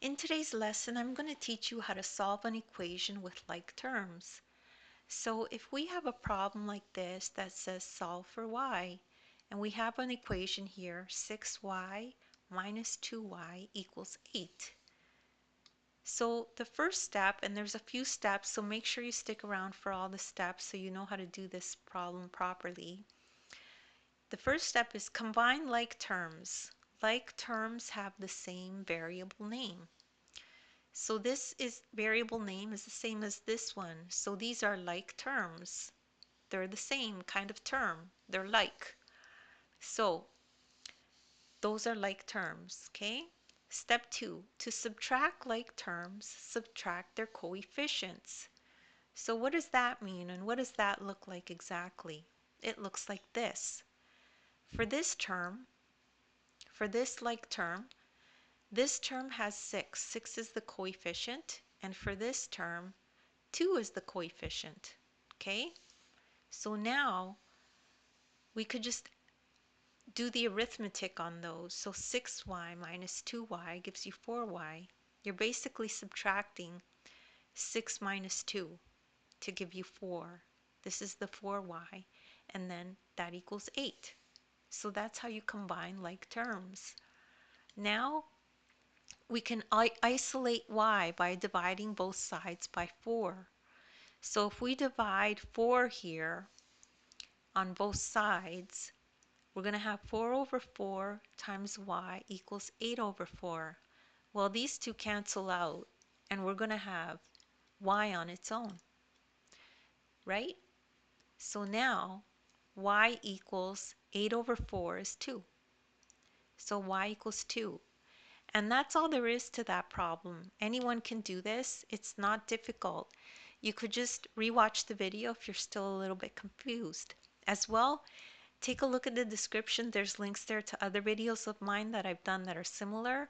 In today's lesson, I'm going to teach you how to solve an equation with like terms. So if we have a problem like this that says solve for y, and we have an equation here, 6y minus 2y equals 8. So the first step, and there's a few steps, so make sure you stick around for all the steps so you know how to do this problem properly. The first step is combine like terms. Like terms have the same variable name. So this is variable name is the same as this one. So these are like terms. They're the same kind of term. They're like. So those are like terms, okay? Step 2, to subtract like terms, subtract their coefficients. So what does that mean and what does that look like exactly? It looks like this. For this term, for this like term, this term has 6. 6 is the coefficient, and for this term, 2 is the coefficient. Okay? So now we could just do the arithmetic on those. So 6y minus 2y gives you 4y. You're basically subtracting 6 minus 2 to give you 4. This is the 4y, and then that equals 8. So that's how you combine like terms. Now we can isolate y by dividing both sides by 4. So if we divide 4 here on both sides, we're going to have 4 over 4 times y equals 8 over 4. Well, these two cancel out, and we're going to have y on its own, right? So now y equals 8 over 4 is 2. So y equals 2. And that's all there is to that problem. Anyone can do this. It's not difficult. You could just rewatch the video if you're still a little bit confused. As well, take a look at the description. There's links there to other videos of mine that I've done that are similar.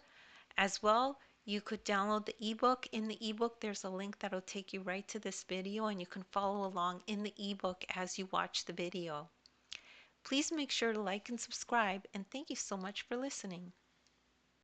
As well, you could download the ebook. In the ebook, there's a link that'll take you right to this video, and you can follow along in the ebook as you watch the video. Please make sure to like and subscribe, and thank you so much for listening.